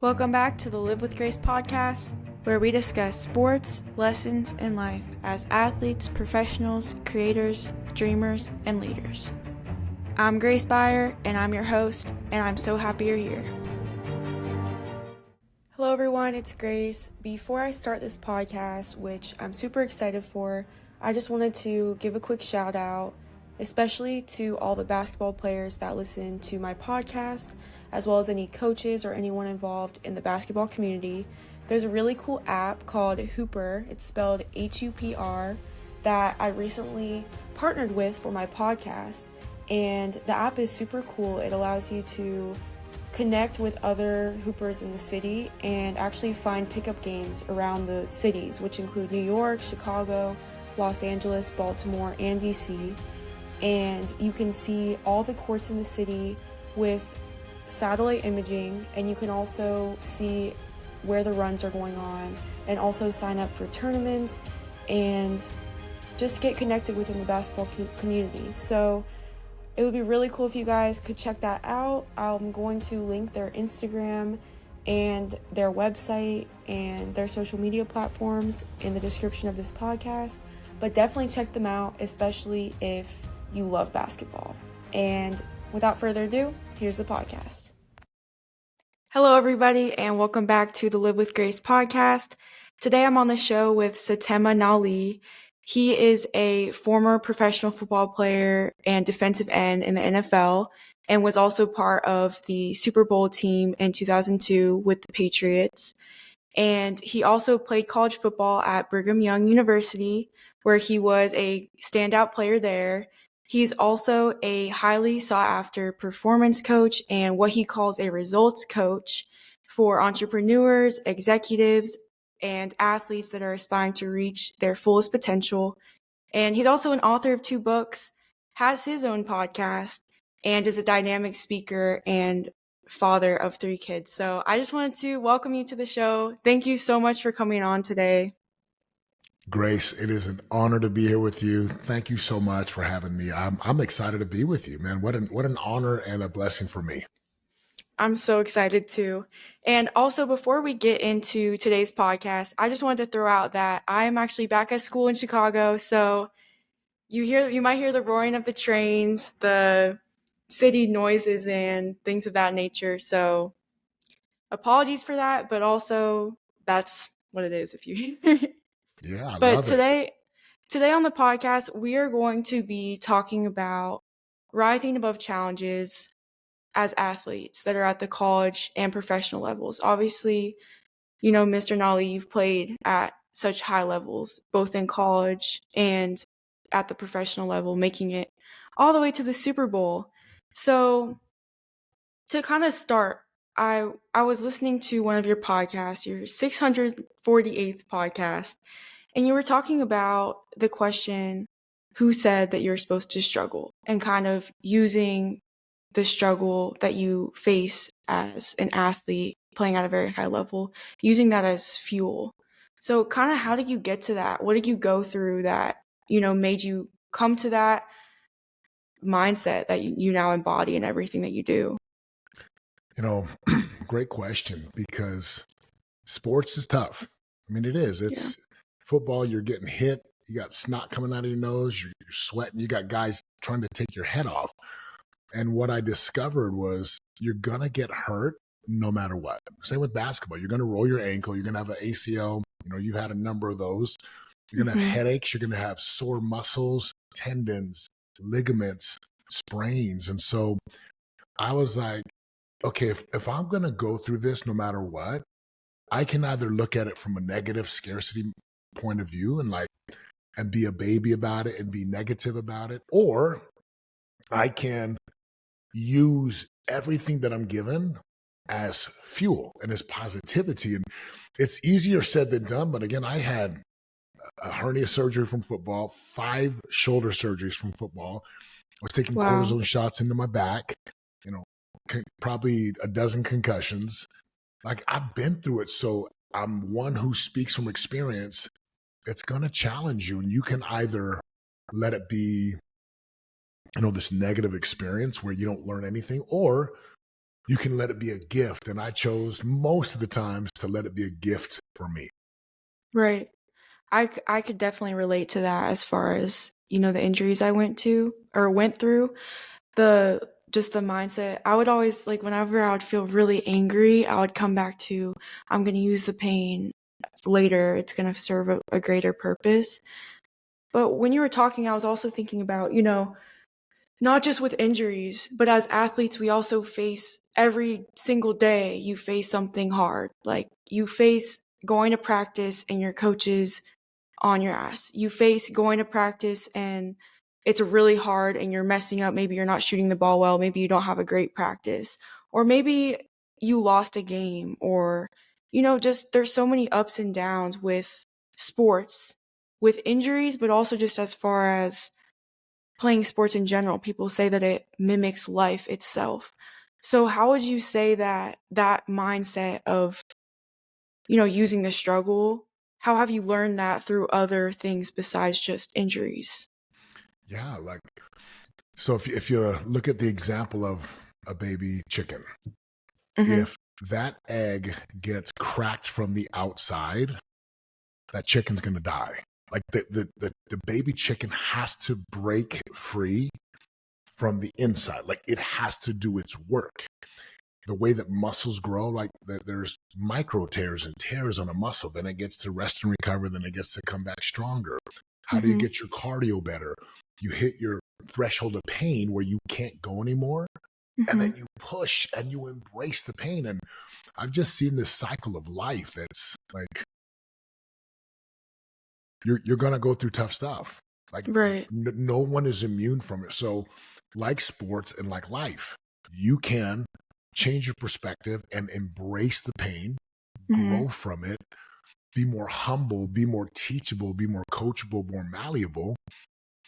Welcome back to the Live with Grace podcast, where we discuss sports, lessons, and life as athletes, professionals, creators, dreamers, and leaders. I'm Grace Byer, and I'm your host, and I'm so happy you're here. Hello everyone, it's Grace. Before I start this podcast, which I'm super excited for, I just wanted to give a quick shout out, especially to all the basketball players that listen to my podcast, as well as any coaches or anyone involved in the basketball community. There's a really cool app called HUPR, it's spelled HUPR, that I recently partnered with for my podcast. And the app is super cool. It allows you to connect with other hoopers in the city and actually find pickup games around the cities, which include New York, Chicago, Los Angeles, Baltimore, and DC. And you can see all the courts in the city with satellite imaging, and you can also see where the runs are going on and also sign up for tournaments and just get connected within the basketball community. So it would be really cool if you guys could check that out. I'm going to link their Instagram and their website and their social media platforms in the description of this podcast, but definitely check them out, especially if you love basketball. And without further ado, here's the podcast. Hello, everybody, and welcome back to the Live with Grace podcast. Today I'm on the show with Setema Gali. He is a former professional football player and defensive end in the NFL and was also part of the Superbowl team in 2002 with the Patriots. And he also played college football at Brigham Young University, where he was a standout player there. He's also a highly sought-after performance coach and what he calls a results coach for entrepreneurs, executives, and athletes that are aspiring to reach their fullest potential. And he's also an author of 2 books, has his own podcast, and is a dynamic speaker and father of 3 kids. So I just wanted to welcome you to the show. Thank you so much for coming on today. Grace, it is an honor to be here with you. Thank you so much for having me. I'm excited to be with you, man. What an honor and a blessing for me. I'm so excited too. And also, before we get into today's podcast, I just wanted to throw out that I'm actually back at school in Chicago. So you might hear the roaring of the trains, the city noises, and things of that nature. So apologies for that, but also that's what it is if you Yeah, I But love it. today on the podcast, we are going to be talking about rising above challenges as athletes that are at the college and professional levels. Obviously, you know, Mr. Nolly, you've played at such high levels, both in college and at the professional level, making it all the way to the Super Bowl. So to kind of start, I was listening to one of your podcasts, your 648th podcast, and you were talking about the question, who said that you're supposed to struggle, and kind of using the struggle that you face as an athlete playing at a very high level, using that as fuel. So kind of how did you get to that? What did you go through that, you know, made you come to that mindset that you now embody in everything that you do? You know, great question, because sports is tough. I mean, it is. Yeah. It's football. You're getting hit. You got snot coming out of your nose. You're sweating. You got guys trying to take your head off. And what I discovered was you're going to get hurt no matter what. Same with basketball. You're going to roll your ankle. You're going to have an ACL. You know, you've had a number of those. You're going to have headaches. You're going to have sore muscles, tendons, ligaments, sprains. And so I was like, okay, if I'm going to go through this no matter what, I can either look at it from a negative scarcity point of view and be a baby about it and be negative about it, or I can use everything that I'm given as fuel and as positivity. And it's easier said than done. But again, I had a hernia surgery from football, 5 shoulder surgeries from football. I was taking cortisone shots into my back, you know, probably a dozen concussions. Like, I've been through it. So I'm one who speaks from experience. It's going to challenge you. And you can either let it be, you know, this negative experience where you don't learn anything, or you can let it be a gift. And I chose most of the times to let it be a gift for me. Right. I could definitely relate to that as far as, the injuries I went through, just the mindset. I would always, like, whenever I would feel really angry, I would come back to, I'm going to use the pain later. It's going to serve a greater purpose. But when you were talking, I was also thinking about, not just with injuries, but as athletes, we also face every single day, you face something hard. Like, you face going to practice and your coaches on your ass. You face going to practice and it's really hard and you're messing up. Maybe you're not shooting the ball well. Maybe you don't have a great practice. Or maybe you lost a game, or, just there's so many ups and downs with sports, with injuries, but also just as far as playing sports in general. People say that it mimics life itself. So how would you say that mindset of, using the struggle, how have you learned that through other things besides just injuries? Yeah, like, so if you look at the example of a baby chicken, Mm-hmm. if that egg gets cracked from the outside, that chicken's going to die. Like the baby chicken has to break free from the inside. Like, it has to do its work. The way that muscles grow, like there's micro tears and tears on a muscle, then it gets to rest and recover, then it gets to come back stronger. How do you Mm-hmm. get your cardio better? You hit your threshold of pain where you can't go anymore, and Mm-hmm. then you push and you embrace the pain. And I've just seen this cycle of life that's like, you're gonna go through tough stuff. Like, Right. no one is immune from it. So, like sports and like life, you can change your perspective and embrace the pain, Mm-hmm. grow from it, be more humble, be more teachable, be more coachable, more malleable.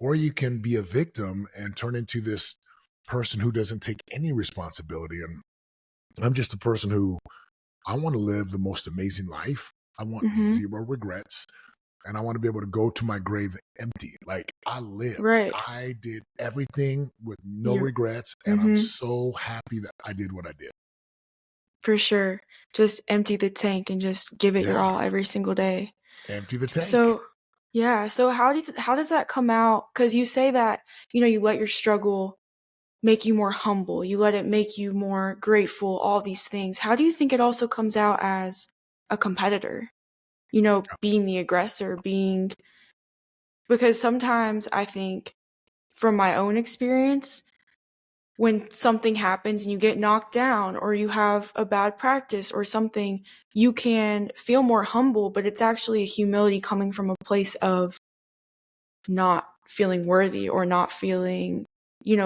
Or you can be a victim and turn into this person who doesn't take any responsibility. And I'm just a person who, I want to live the most amazing life. I want Mm-hmm. zero regrets. And I want to be able to go to my grave empty. Like, I lived. Right. I did everything with no You're, regrets. And I'm mm-hmm. so happy that I did what I did. For sure. Just empty the tank and just give it your Yeah. all every single day. Empty the tank. So, yeah. So how does that come out? Because you say that, you let your struggle make you more humble. You let it make you more grateful, all these things. How do you think it also comes out as a competitor? Being the aggressor, because sometimes I think from my own experience, when something happens and you get knocked down or you have a bad practice or something, you can feel more humble, but it's actually a humility coming from a place of not feeling worthy or not feeling,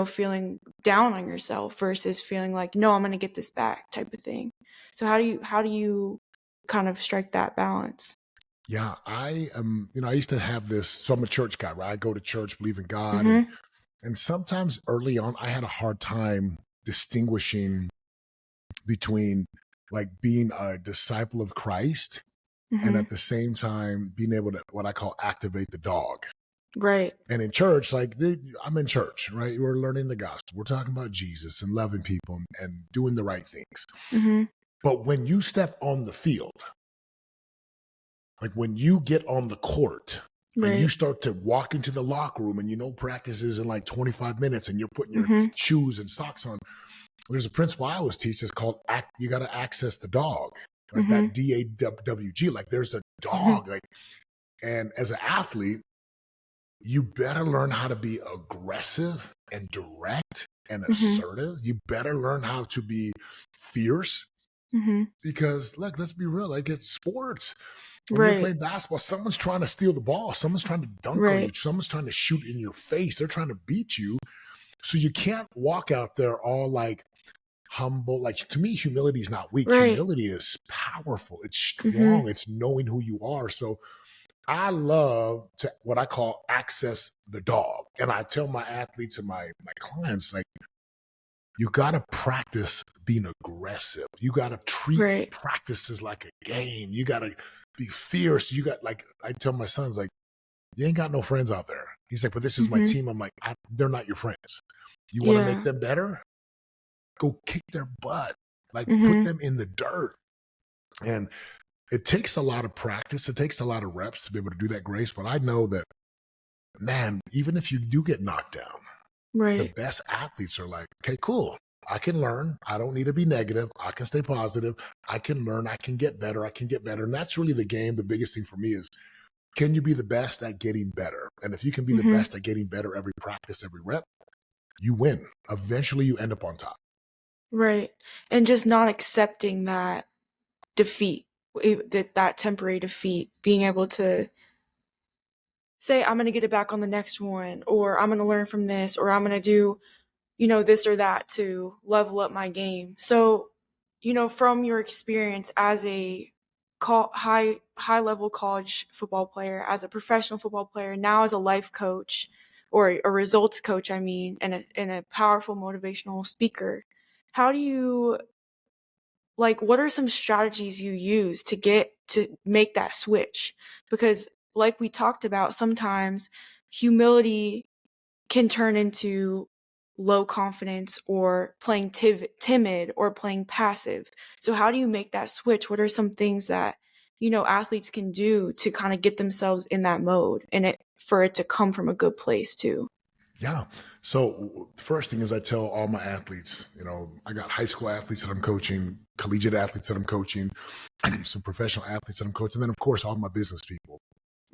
feeling down on yourself versus feeling like, no, I'm going to get this back type of thing. So how do you kind of strike that balance? Yeah, I I used to have this. So I'm a church guy, right? I go to church, believe in God, and Mhm. sometimes early on, I had a hard time distinguishing between like being a disciple of Christ and Mhm. at the same time being able to, what I call, activate the dog. Right. And in church, like, I'm in church, right? We're learning the gospel. We're talking about Jesus and loving people and doing the right things. Mhm. But when you step on the field, like when you get on the court and you Right. start to walk into the locker room and practice is in like 25 minutes and you're putting your Mhm. shoes and socks on, there's a principle I always teach that's called you got to access the dog, right? Mhm. That DAWG, like there's a Mhm. dog. Like, and as an athlete, you better learn how to be aggressive and direct and Mhm. assertive. You better learn how to be fierce Mhm. because, look, let's be real. Like, it's sports. When you're Right. playing basketball, someone's trying to steal the ball. Someone's trying to dunk on you. Right. Someone's trying to shoot in your face. They're trying to beat you. So you can't walk out there all like humble. Like, to me, humility is not weak. Right. Humility is powerful. It's Mhm. strong. It's knowing who you are. So I love to, what I call, access the dog. And I tell my athletes and my clients, like, you got to practice being aggressive. You got to treat Right. practices like a game. You got to be fierce. You got, like, I tell my sons, like, you ain't got no friends out there. He's like, but this is my Mhm. team. I'm like, they're not your friends. You want to make Yeah. them better? Go kick their butt. Like put Mhm. them in the dirt. And it takes a lot of practice. It takes a lot of reps to be able to do that, Grace. But I know that, man, even if you do get knocked down, the Right. best athletes are like, okay, cool. I can learn. I don't need to be negative. I can stay positive. I can learn. I can get better. I can get better. And that's really the game. The biggest thing for me is, can you be the best at getting better? And if you can be the Mhm. best at getting better every practice, every rep, you win. Eventually you end up on top. Right. And just not accepting that defeat, that temporary defeat, being able to say, I'm going to get it back on the next one, or I'm going to learn from this, or I'm going to do, this or that to level up my game. So, from your experience as a high level college football player, as a professional football player, now as a life coach or a results coach, I mean, and a powerful motivational speaker, how do you what are some strategies you use to make that switch? Because like we talked about, sometimes humility can turn into low confidence or playing timid or playing passive. So how do you make that switch? What are some things that athletes can do to kind of get themselves in that mode and for it to come from a good place too? Yeah. So first thing is I tell all my athletes, I got high school athletes that I'm coaching, collegiate athletes that I'm coaching, some professional athletes that I'm coaching, and then of course all my business people.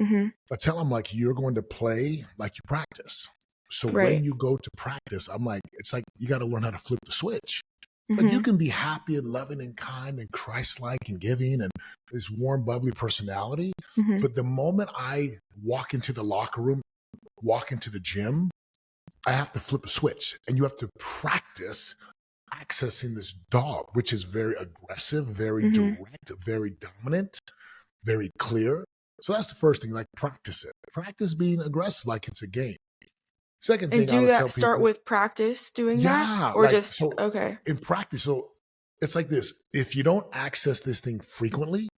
Mm-hmm. I tell them like you're going to play like you practice. So when Right. you go to practice, I'm like, it's like you got to learn how to flip the switch. Like you Mm-hmm. can be happy and loving and kind and Christ-like and giving and this warm, bubbly personality. Mm-hmm. But the moment I walk into the locker room, walk into the gym, I have to flip a switch and you have to practice accessing this dog, which is very aggressive, very Mm-hmm. direct, very dominant, very clear. So that's the first thing, like practice it. Practice being aggressive like it's a game. Second And thing I do would tell that, start people, with practice doing that, yeah, or like just so okay. in practice, so it's like this. If you don't access this thing frequently,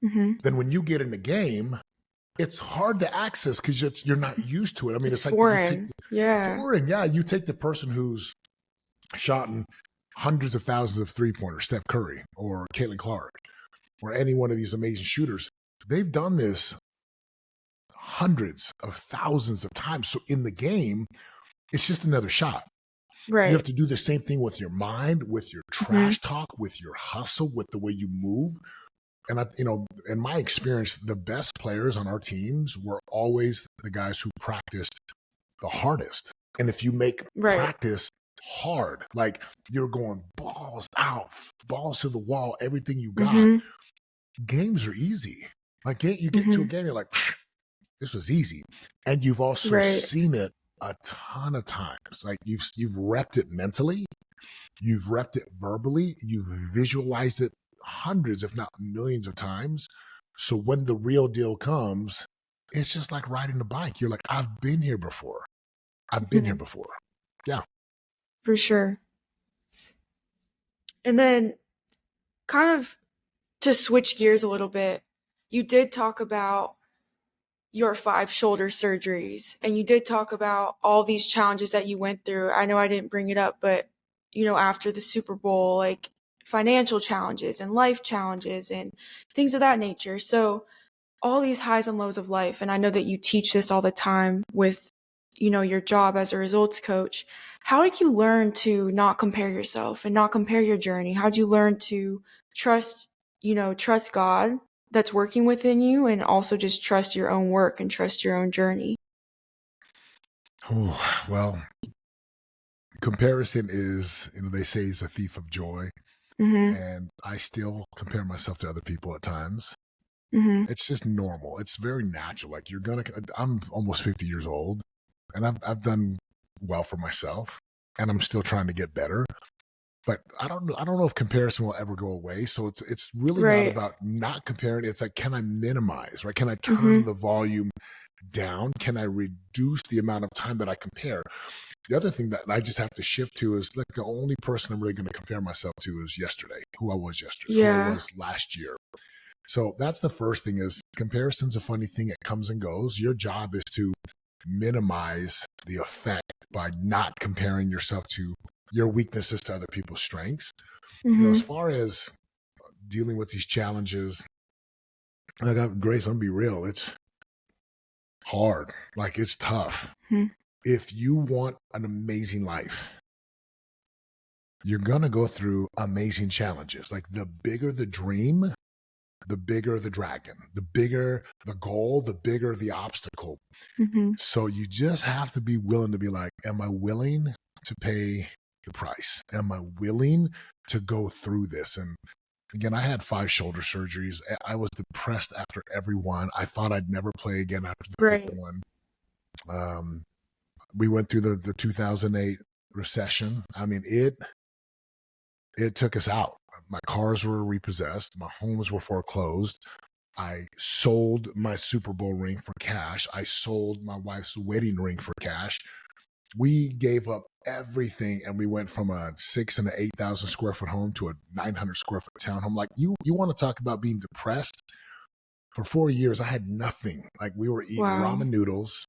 Mm-hmm. then when you get in the game, it's hard to access because you're not used to it. I mean, It's it's like you take foreign. Yeah. foreign, yeah, you take the person who's shot in hundreds of thousands of three-pointers, Steph Curry or Caitlin Clark, or any one of these amazing shooters. They've done this hundreds of thousands of times. So in the game, it's just another shot. You have Right. to do the same thing with your mind, with your Mm-hmm. trash talk, with your hustle, with the way you move. And in my experience, the best players on our teams were always the guys who practiced the hardest. And if you make Right. practice hard, like you're going balls out, balls to the wall, everything you got, Mm-hmm. games are easy. Like you get into a Mm-hmm. game, you're like, this was easy. And you've also Right. seen it a ton of times. Like you've repped it mentally, you've repped it verbally, you've visualized it hundreds, if not millions of times. So when the real deal comes, it's just like riding a bike. You're like, I've been here before. I've been here Mm-hmm. before. Yeah. For sure. And then kind of to switch gears a little bit, you did talk about your 5 shoulder surgeries and you did talk about all these challenges that you went through. I know I didn't bring it up, but after the Super Bowl, like financial challenges and life challenges and things of that nature. So all these highs and lows of life, and I know that you teach this all the time with your job as a results coach. How did you learn to not compare yourself and not compare your journey? How did you learn to trust trust God that's working within you, and also just trust your own work and trust your own journey? Oh, well, comparison is, they say, is a thief of joy. Mhm. And I still compare myself to other people at times. Mhm. It's just normal. It's very natural. Like I'm almost 50 years old and I've done well for myself and I'm still trying to get better. But I don't know if comparison will ever go away. So it's really not Right. about not comparing. It's like, can I minimize, right? Can I turn Mhm. the volume down? Can I reduce the amount of time that I compare? The other thing that I just have to shift to is, like, the only person I'm really going to compare myself to is yesterday, who I was yesterday, who I Yeah. was last year. So that's the first thing. Is comparison's a funny thing. It comes and goes. Your job is to minimize the effect by not comparing yourself to your weaknesses to other people's strengths. Mm-hmm. As far as dealing with these challenges, Grace, I'm gonna be real. It's hard. Like, it's tough. Mm-hmm. If you want an amazing life, you're gonna go through amazing challenges. Like, the bigger the dream, the bigger the dragon, the bigger the goal, the bigger the obstacle. Mm-hmm. So you just have to be willing to be like, am I willing to pay the price? Am I willing to go through this? And again, I had 5 shoulder surgeries. I was depressed after every one. I thought I'd never play again after the Right. 5th one. We went through the 2008 recession. I mean, it took us out. My cars were repossessed. My homes were foreclosed. I sold my Super Bowl ring for cash. I sold my wife's wedding ring for cash. We gave up everything, and we went from a 6,000 and 8,000 square foot home to a 900 square foot townhome. Like, you want to talk about being depressed? For 4 years, I had nothing. Like, we were eating Wow. ramen noodles.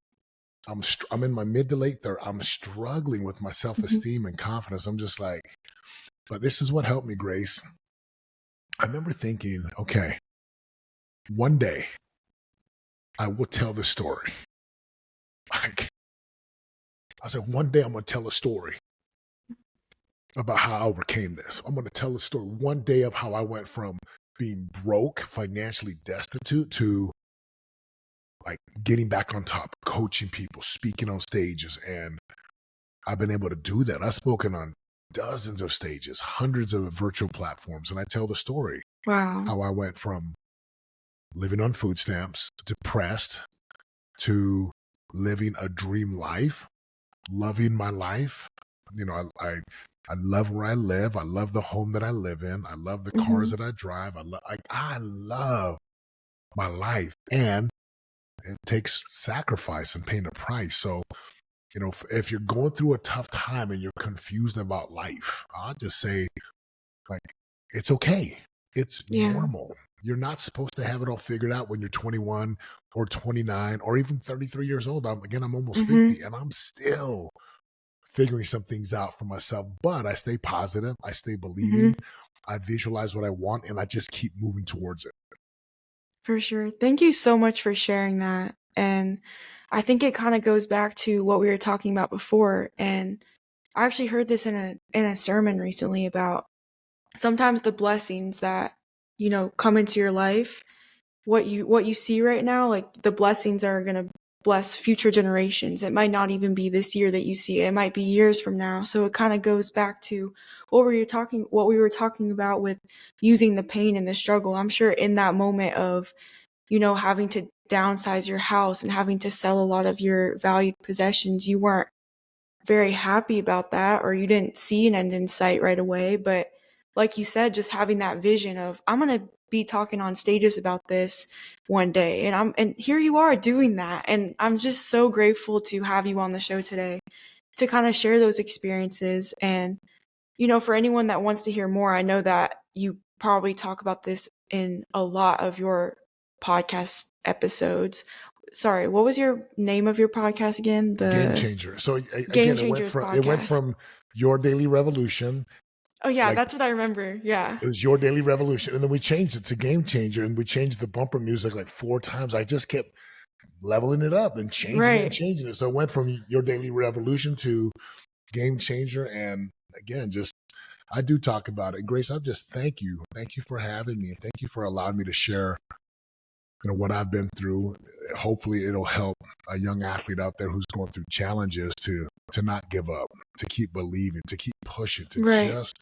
I'm in my mid to late 30s. I'm struggling with my self-esteem and confidence. I'm just like, but this is what helped me, Grace. I remember thinking, okay, one day I will tell this story. Like, I said, one day I'm going to tell a story about how I overcame this. I'm going to tell a story one day of how I went from being broke, financially destitute, to like getting back on top, coaching people, speaking on stages. And I've been able to do that. I've spoken on dozens of stages, hundreds of virtual platforms. And I tell the story. Wow. How I went from living on food stamps, depressed, to living a dream life, loving my life. I love where I live. I love the home that I live in. I love the cars that I drive. I love my life, and it takes sacrifice and paying a price. So, if you're going through a tough time and you're confused about life, I'll just say, like, it's okay. It's normal. You're not supposed to have it all figured out when you're 21 or 29 or even 33 years old. I'm almost 50, and I'm still figuring some things out for myself. But I stay positive. I stay believing. I visualize what I want, and I just keep moving towards it. For sure. Thank you so much for sharing that. And I think it kind of goes back to what we were talking about before. And I actually heard this in a sermon recently about sometimes the blessings that, come into your life, what you see right now, like the blessings are going to bless future generations. It might not even be this year that you see it. It might be years from now. So it kind of goes back to what we were talking about with using the pain and the struggle. I'm sure in that moment of, having to downsize your house and having to sell a lot of your valued possessions, you weren't very happy about that, or you didn't see an end in sight right away. But like you said, just having that vision of, I'm going to be talking on stages about this one day. And here you are doing that. And I'm just so grateful to have you on the show today to kind of share those experiences. And, for anyone that wants to hear more, I know that you probably talk about this in a lot of your podcast episodes. Sorry, what was your name of your podcast again? The Game Changer. So Game again, Changers it went podcast. from Your Daily Revolution. Oh yeah, that's what I remember. Yeah. It was Your Daily Revolution. And then we changed it to Game Changer, and we changed the bumper music like 4 times. I just kept leveling it up and changing it and changing it. So it went from Your Daily Revolution to Game Changer. And again, just I do talk about it. Grace, I just thank you. Thank you for having me. And thank you for allowing me to share what I've been through. Hopefully it'll help a young athlete out there who's going through challenges to not give up, to keep believing, to keep pushing, to just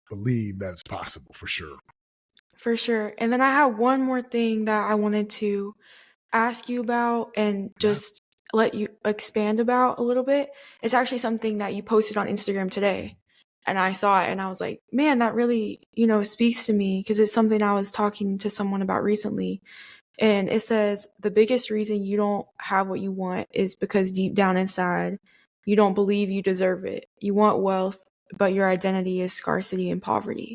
believe that it's possible, for sure. For sure. And then I have one more thing that I wanted to ask you about and just let you expand about a little bit. It's actually something that you posted on Instagram today. And I saw it and I was like, man, that really, speaks to me, because it's something I was talking to someone about recently. And it says, the biggest reason you don't have what you want is because deep down inside, you don't believe you deserve it. You want wealth, but your identity is scarcity and poverty.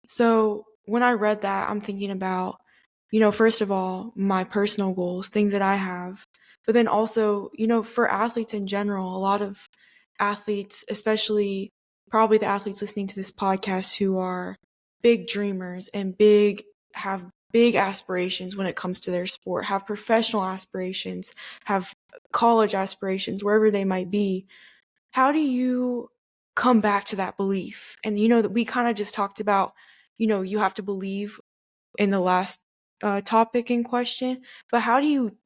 So when I read that, I'm thinking about, first of all, my personal goals, things that I have, but then also, for athletes in general, a lot of athletes, especially probably the athletes listening to this podcast who are big dreamers and have big aspirations when it comes to their sport, have professional aspirations, have college aspirations, wherever they might be. How do you come back to that belief? And that we kind of just talked about, you have to believe in the last topic in question, but how do you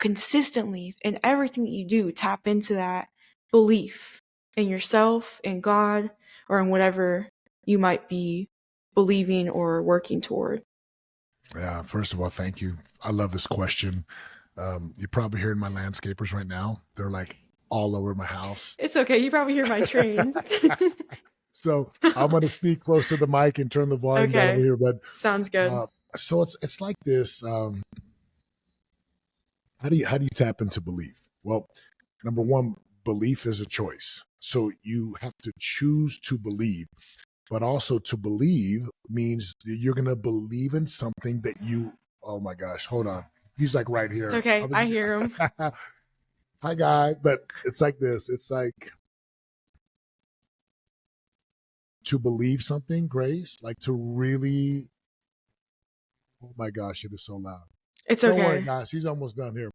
consistently in everything that you do tap into that belief in yourself, in God, or in whatever you might be believing or working toward? Yeah, first of all, thank you. I love this question. You're probably hearing my landscapers right now. They're like all over my house. It's okay. You probably hear my train. So I'm going to speak close to the mic and turn the volume down over here. But sounds good. So it's like this. How do you tap into belief? Well, number one, belief is a choice. So you have to choose to believe. But also to believe means you're going to believe in something that you, oh my gosh, hold on. He's like right here. It's okay. I hear him. Hi, guy. But it's like this. It's like to believe something, Grace, like to really, oh my gosh, it is so loud. It's okay. Don't worry, guys. He's almost done here.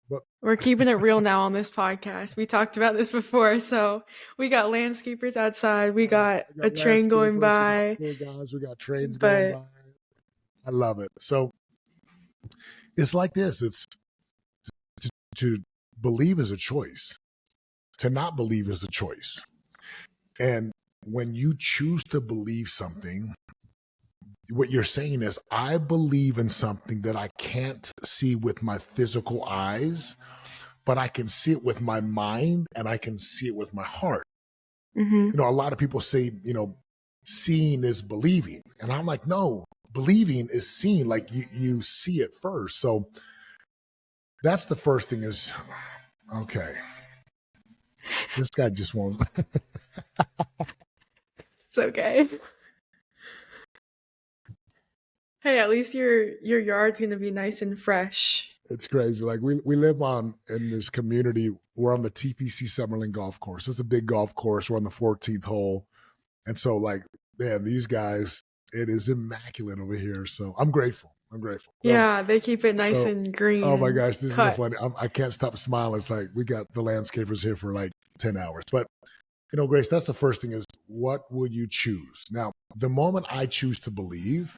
But we're keeping it real now on this podcast. We talked about this before. So we got landscapers outside. We got a train going by. We got trains going by. I love it. So it's like this. It's to believe is a choice. To not believe is a choice. And when you choose to believe something, what you're saying is, I believe in something that I can't see with my physical eyes, but I can see it with my mind and I can see it with my heart. Mm-hmm. A lot of people say, seeing is believing. And I'm like, no, believing is seeing, like you see it first. So that's the first thing is, okay, this guy just wants. It's okay. Hey, at least your yard's gonna be nice and fresh. It's crazy. Like we live in this community. We're on the TPC Summerlin golf course. It's a big golf course. We're on the 14th hole. And so man, these guys, it is immaculate over here. So I'm grateful. Yeah, they keep it nice and green. Oh my gosh, this is so funny. I can't stop smiling. It's like we got the landscapers here for 10 hours. But, Grace, that's the first thing is, what will you choose? Now, the moment I choose to believe,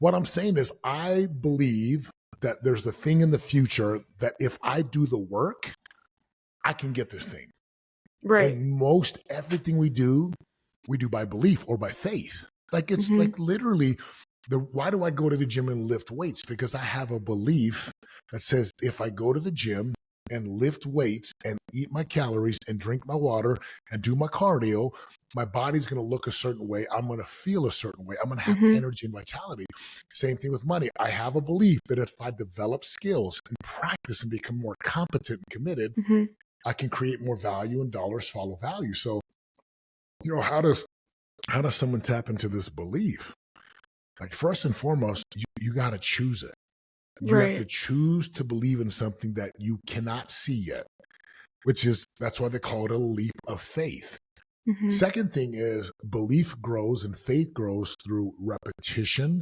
what I'm saying is I believe that there's a thing in the future that if I do the work, I can get this thing. Right. And most everything we do by belief or by faith. It's literally, why do I go to the gym and lift weights? Because I have a belief that says if I go to the gym and lift weights and eat my calories and drink my water and do my cardio, my body's going to look a certain way. I'm going to feel a certain way. I'm going to have energy and vitality. Same thing with money. I have a belief that if I develop skills and practice and become more competent and committed, I can create more value and dollars follow value. So, how does someone tap into this belief? First and foremost, you got to choose it. You have to choose to believe in something that you cannot see yet, that's why they call it a leap of faith. Second thing is belief grows and faith grows through repetition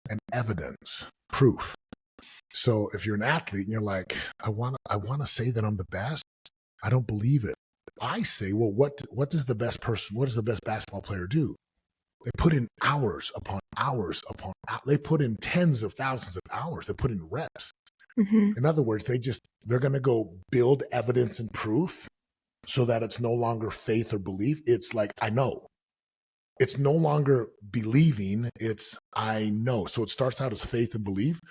and evidence, proof. So if you're an athlete and you're like, I want to say that I'm the best, I don't believe it. I say, well, what does the best basketball player do? They put in hours upon hours upon hours. They put in tens of thousands of hours. They put in reps. In other words, they're going to go build evidence and proof so that it's no longer faith or belief. It's like, I know. It's no longer believing. It's I know. So it starts out as faith and belief,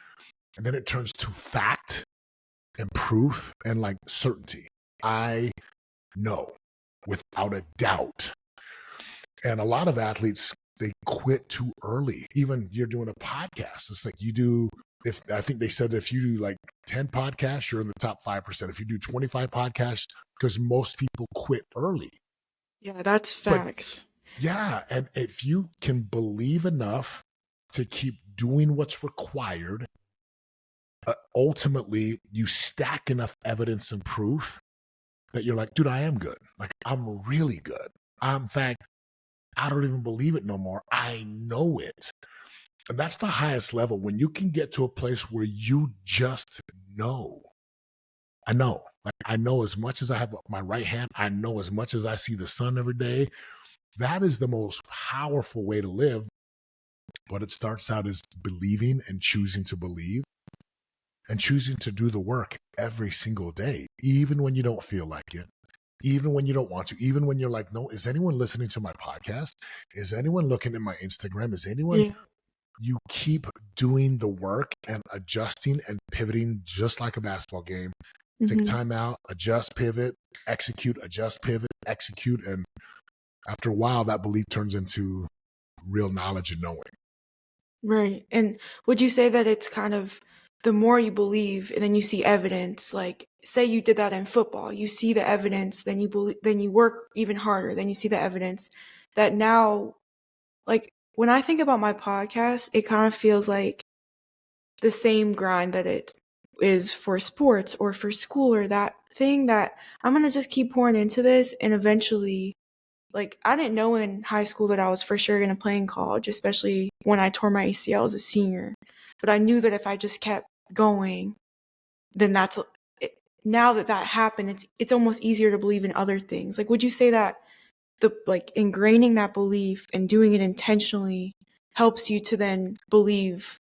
and then it turns to fact and proof and certainty. I know without a doubt. And a lot of athletes, they quit too early. Even you're doing a podcast. It's like I think they said that if you do 10 podcasts, you're in the top 5%. If you do 25 podcasts, because most people quit early. Yeah, that's facts. Yeah. And if you can believe enough to keep doing what's required, ultimately you stack enough evidence and proof that you're like, dude, I am good. Like, I'm really good. In fact, I don't even believe it no more. I know it. And that's the highest level, when you can get to a place where you just know. I know. Like, I know as much as I have my right hand, I know as much as I see the sun every day. That is the most powerful way to live. But it starts out as believing and choosing to believe and choosing to do the work every single day, even when you don't feel like it, even when you don't want to, even when you're like, no, is anyone listening to my podcast? Is anyone looking at my Instagram? Is anyone? Yeah. You keep doing the work and adjusting and pivoting just like a basketball game. Take time out, adjust, pivot, execute, adjust, pivot, execute. And after a while, that belief turns into real knowledge and knowing. Right. And would you say that it's kind of the more you believe and then you see evidence, like say you did that in football, you see the evidence, then you believe, then you work even harder, then you see the evidence that now, like when I think about my podcast, it kind of feels like the same grind that it is for sports or for school, or that thing that I'm going to just keep pouring into this, and eventually, like, I didn't know in high school that I was for sure going to play in college, especially when I tore my ACL as a senior. But I knew that if I just kept going, then now that happened, it's almost easier to believe in other things. Like, would you say that ingraining that belief and doing it intentionally helps you to then believe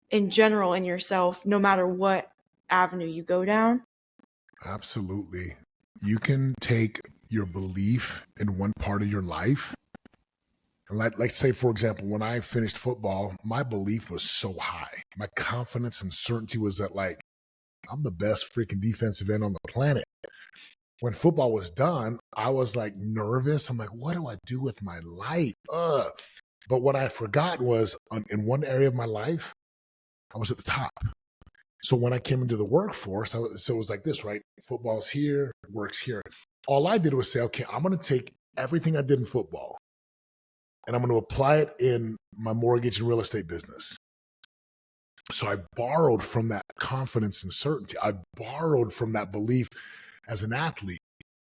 in general in yourself, no matter what avenue you go down? Absolutely. You can take your belief in one part of your life. And like say, for example, when I finished football, my belief was so high. My confidence and certainty was that, like, I'm the best freaking defensive end on the planet. When football was done, I was like nervous. I'm like, what do I do with my life? But what I forgot was in one area of my life, I was at the top. So when I came into the workforce, so it was like this, right? Football's here, work's here. All I did was say, okay, I'm going to take everything I did in football and I'm going to apply it in my mortgage and real estate business. So I borrowed from that confidence and certainty. I borrowed from that belief as an athlete.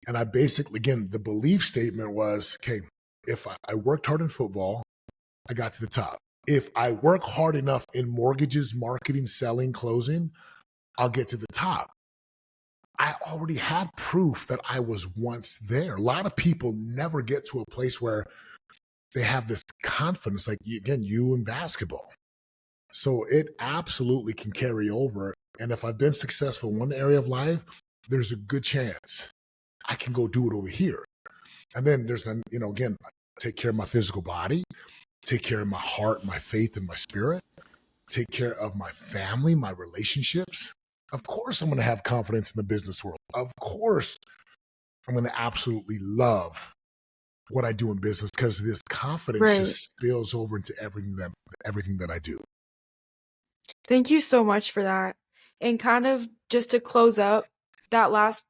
And I basically, again, the belief statement was, okay, if I worked hard in football, I got to the top. If I work hard enough in mortgages, marketing, selling, closing, I'll get to the top. I already had proof that I was once there. A lot of people never get to a place where they have this confidence, like, again, you in basketball. So it absolutely can carry over. And if I've been successful in one area of life, there's a good chance I can go do it over here. And then there's, again, take care of my physical body, take care of my heart, my faith, and my spirit, take care of my family, my relationships. Of course, I'm going to have confidence in the business world. Of course, I'm going to absolutely love what I do in business, because this confidence just spills over into everything that I do. Thank you so much for that. And kind of just to close up, that last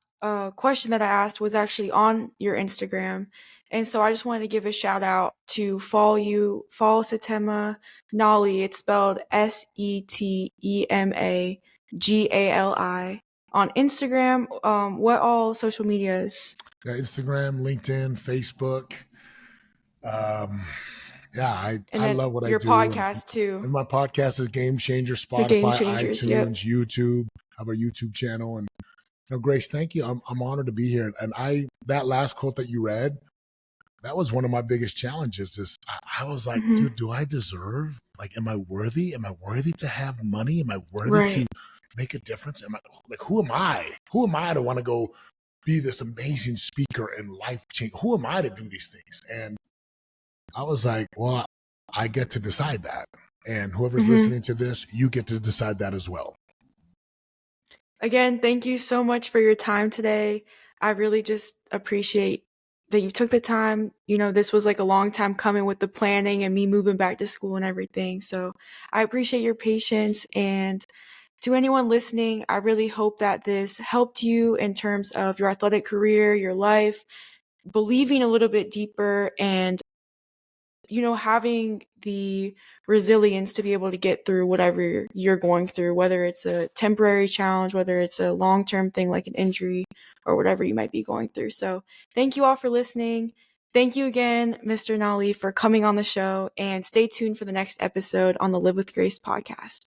question that I asked was actually on your Instagram. And so I just wanted to give a shout out to follow Setema Gali. It's spelled SETEMA on Instagram. What all social medias? Yeah, Instagram, LinkedIn, Facebook. I love what I do. Your podcast too. And my podcast is Game Changer, Spotify, Game Changers, iTunes, YouTube. I have a YouTube channel. And Grace, thank you. I'm honored to be here. And that last quote that you read, that was one of my biggest challenges. I was like, dude, do I deserve? Like, am I worthy? Am I worthy to have money? Am I worthy to make a difference? Who am I? Who am I to want to go be this amazing speaker and life change? Who am I to do these things? And I was like, well, I get to decide that. And whoever's listening to this, you get to decide that as well. Again, thank you so much for your time today. I really just appreciate that you took the time. This was like a long time coming with the planning and me moving back to school and everything. So I appreciate your patience. And to anyone listening, I really hope that this helped you in terms of your athletic career, your life, believing a little bit deeper, and having the resilience to be able to get through whatever you're going through, whether it's a temporary challenge, whether it's a long-term thing like an injury, or whatever you might be going through. So thank you all for listening. Thank you again, Mr. Nali, for coming on the show, and stay tuned for the next episode on the Live with Grace podcast.